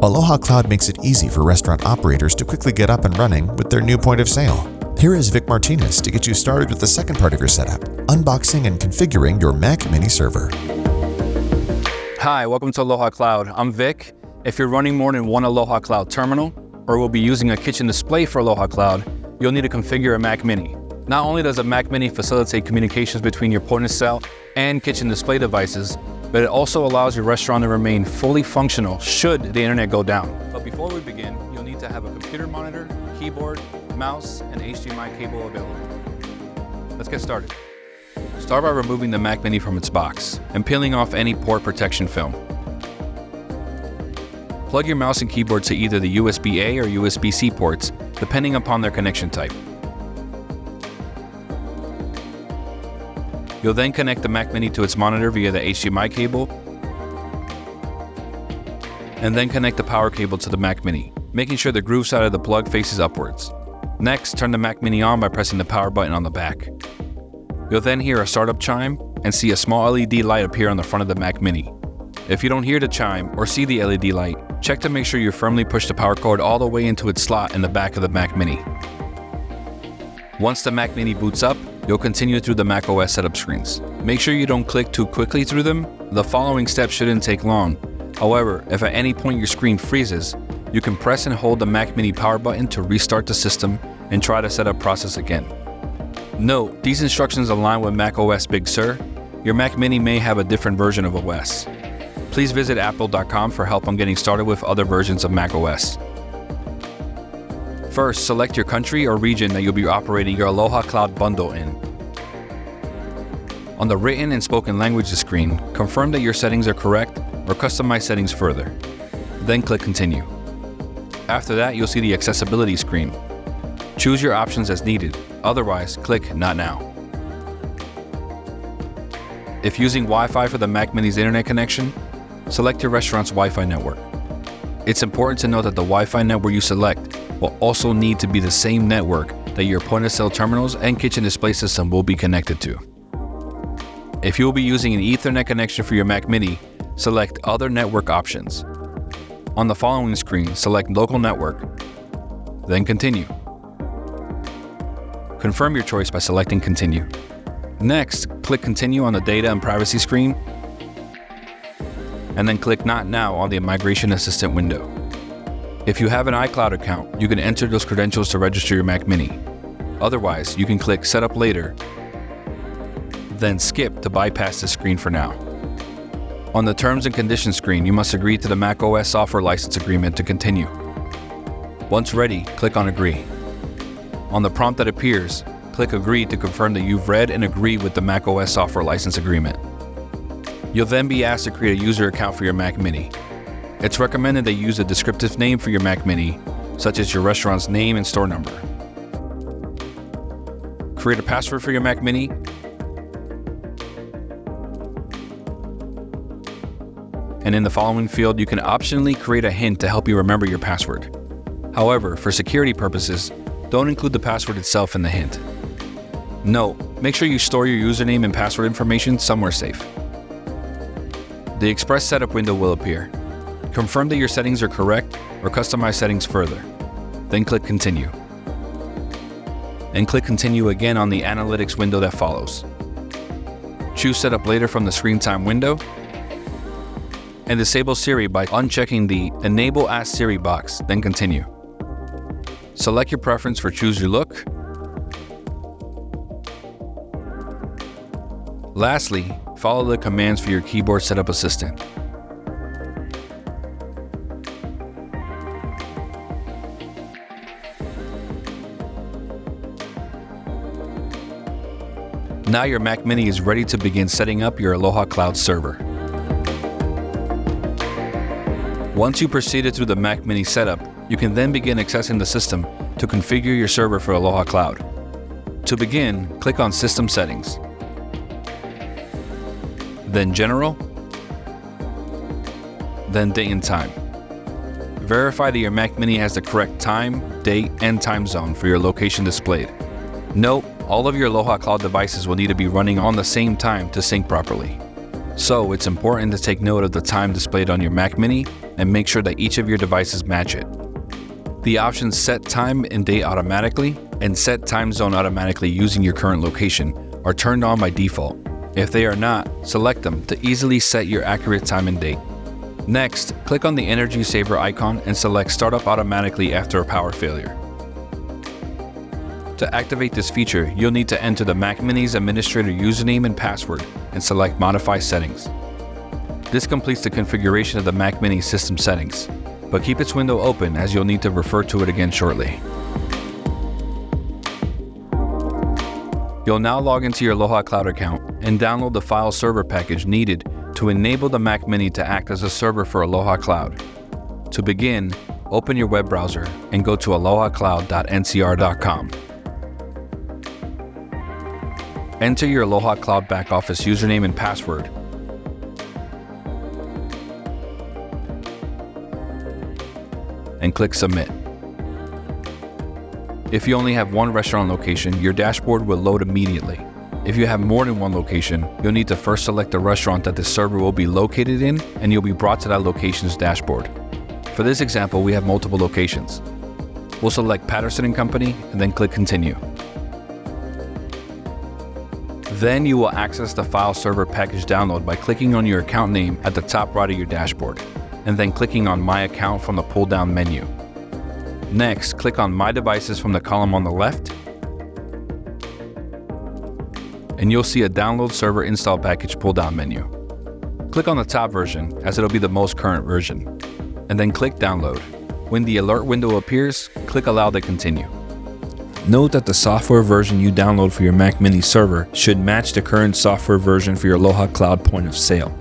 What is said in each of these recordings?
Aloha Cloud makes it easy for restaurant operators to quickly get up and running with their new point of sale. Here is Vic Martinez to get you started with the second part of your setup, unboxing and configuring your Mac Mini server. Hi, welcome to Aloha Cloud. I'm Vic. If you're running more than one Aloha Cloud terminal, or will be using a kitchen display for Aloha Cloud, you'll need to configure a Mac Mini. Not only does a Mac Mini facilitate communications between your point of sale and kitchen display devices, but it also allows your restaurant to remain fully functional should the internet go down. But before we begin, you'll need to have a computer monitor, keyboard, mouse, and HDMI cable available. Let's get started. Start by removing the Mac Mini from its box and peeling off any port protection film. Plug your mouse and keyboard to either the USB-A or USB-C ports, depending upon their connection type. You'll then connect the Mac Mini to its monitor via the HDMI cable, and then connect the power cable to the Mac Mini, making sure the groove side of the plug faces upwards. Next, turn the Mac Mini on by pressing the power button on the back. You'll then hear a startup chime and see a small LED light appear on the front of the Mac Mini. If you don't hear the chime or see the LED light, check to make sure you firmly push the power cord all the way into its slot in the back of the Mac Mini. Once the Mac Mini boots up, you'll continue through the macOS setup screens. Make sure you don't click too quickly through them. The following steps shouldn't take long. However, if at any point your screen freezes, you can press and hold the Mac Mini power button to restart the system and try the setup process again. Note, these instructions align with macOS Big Sur. Your Mac Mini may have a different version of OS. Please visit apple.com for help on getting started with other versions of macOS. First, select your country or region that you'll be operating your Aloha Cloud bundle in. On the written and spoken languages screen, confirm that your settings are correct or customize settings further. Then click Continue. After that, you'll see the accessibility screen. Choose your options as needed, otherwise click Not Now. If using Wi-Fi for the Mac Mini's internet connection, select your restaurant's Wi-Fi network. It's important to note that the Wi-Fi network you select will also need to be the same network that your point-of-sale terminals and kitchen display system will be connected to. If you will be using an Ethernet connection for your Mac Mini, select Other Network Options. On the following screen, select Local Network, then Continue. Confirm your choice by selecting Continue. Next, click Continue on the Data and Privacy screen, and then click Not Now on the Migration Assistant window. If you have an iCloud account, you can enter those credentials to register your Mac Mini. Otherwise, you can click Set Up Later, then skip to bypass this screen for now. On the Terms and Conditions screen, you must agree to the macOS software license agreement to continue. Once ready, click on Agree. On the prompt that appears, click Agree to confirm that you've read and agree with the macOS software license agreement. You'll then be asked to create a user account for your Mac Mini. It's recommended that you use a descriptive name for your Mac Mini, such as your restaurant's name and store number. Create a password for your Mac Mini, and in the following field, you can optionally create a hint to help you remember your password. However, for security purposes, don't include the password itself in the hint. Note, make sure you store your username and password information somewhere safe. The Express Setup window will appear. Confirm that your settings are correct or customize settings further. Then click Continue. And click Continue again on the Analytics window that follows. Choose Setup Later from the Screen Time window, and disable Siri by unchecking the Enable Ask Siri box, then Continue. Select your preference for Choose Your Look. Lastly, follow the commands for your keyboard setup assistant. Now your Mac Mini is ready to begin setting up your Aloha Cloud server. Once you proceeded through the Mac Mini setup, you can then begin accessing the system to configure your server for Aloha Cloud. To begin, click on System Settings, then General, then Date and Time. Verify that your Mac Mini has the correct time, date, and time zone for your location displayed. Note, all of your Aloha Cloud devices will need to be running on the same time to sync properly. So it's important to take note of the time displayed on your Mac Mini and make sure that each of your devices match it. The options Set Time and Date Automatically and Set Time Zone Automatically using your current location are turned on by default. If they are not, select them to easily set your accurate time and date. Next, click on the Energy Saver icon and select Startup Automatically after a power failure. To activate this feature, you'll need to enter the Mac Mini's administrator username and password and select Modify Settings. This completes the configuration of the Mac Mini system settings, but keep its window open as you'll need to refer to it again shortly. You'll now log into your Aloha Cloud account and download the file server package needed to enable the Mac Mini to act as a server for Aloha Cloud. To begin, open your web browser and go to alohacloud.ncr.com. Enter your Aloha Cloud backoffice username and password. And click Submit. If you only have one restaurant location, your dashboard will load immediately. If you have more than one location, you'll need to first select the restaurant that the server will be located in, and you'll be brought to that location's dashboard. For this example, we have multiple locations. We'll select Patterson & Company and then click Continue. Then you will access the file server package download by clicking on your account name at the top right of your dashboard, and then clicking on My Account from the pull-down menu. Next, click on My Devices from the column on the left, and you'll see a Download Server Install Package pull-down menu. Click on the top version, as it'll be the most current version, and then click Download. When the alert window appears, click Allow to continue. Note that the software version you download for your Mac Mini server should match the current software version for your Aloha Cloud point of sale.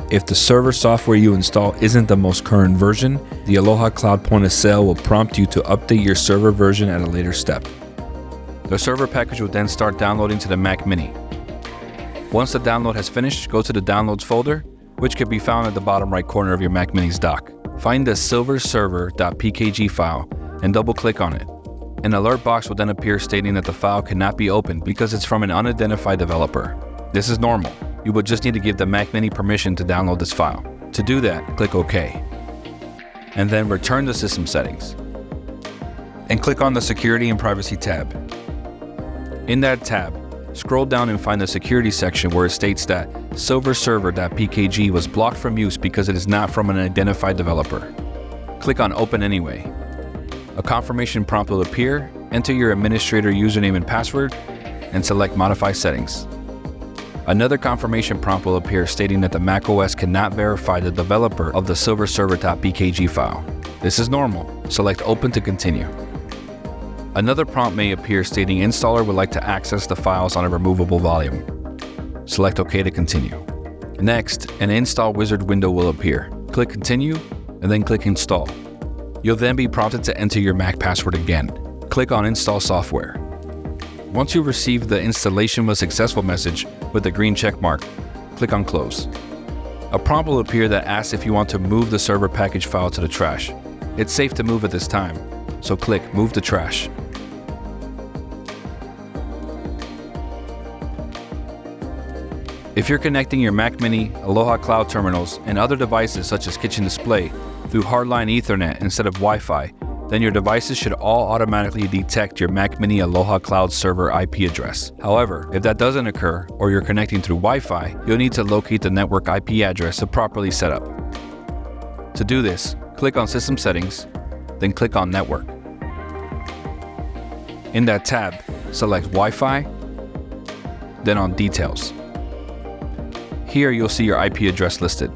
If the server software you install isn't the most current version, the Aloha Cloud point of sale will prompt you to update your server version at a later step. The server package will then start downloading to the Mac Mini. Once the download has finished, go to the Downloads folder, which can be found at the bottom right corner of your Mac Mini's dock. Find the silverserver.pkg file and double-click on it. An alert box will then appear stating that the file cannot be opened because it's from an unidentified developer. This is normal. You will just need to give the Mac Mini permission to download this file. To do that, click OK. And then return to System Settings. And click on the Security and Privacy tab. In that tab, scroll down and find the Security section where it states that silverserver.pkg was blocked from use because it is not from an identified developer. Click on Open Anyway. A confirmation prompt will appear, enter your administrator username and password, and select Modify Settings. Another confirmation prompt will appear stating that the macOS cannot verify the developer of the silverserver.pkg file. This is normal. Select Open to continue. Another prompt may appear stating installer would like to access the files on a removable volume. Select OK to continue. Next, an Install Wizard window will appear. Click Continue, and then click Install. You'll then be prompted to enter your Mac password again. Click on Install Software. Once you receive the installation was successful message with the green check mark, click on Close. A prompt will appear that asks if you want to move the server package file to the trash. It's safe to move at this time, so click Move to Trash. If you're connecting your Mac Mini, Aloha Cloud terminals, and other devices such as Kitchen Display through hardline Ethernet instead of Wi-Fi, then your devices should all automatically detect your Mac Mini Aloha Cloud server IP address. However, if that doesn't occur, or you're connecting through Wi-Fi, you'll need to locate the network IP address to properly set up. To do this, click on System Settings, then click on Network. In that tab, select Wi-Fi, then on Details. Here you'll see your IP address listed.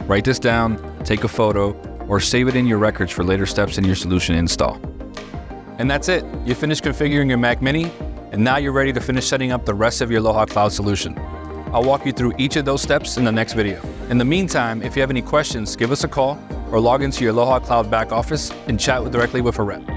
Write this down, take a photo, or save it in your records for later steps in your solution install. And that's it. You finished configuring your Mac Mini, and now you're ready to finish setting up the rest of your Aloha Cloud solution. I'll walk you through each of those steps in the next video. In the meantime, if you have any questions, give us a call or log into your Aloha Cloud back office and chat directly with a rep.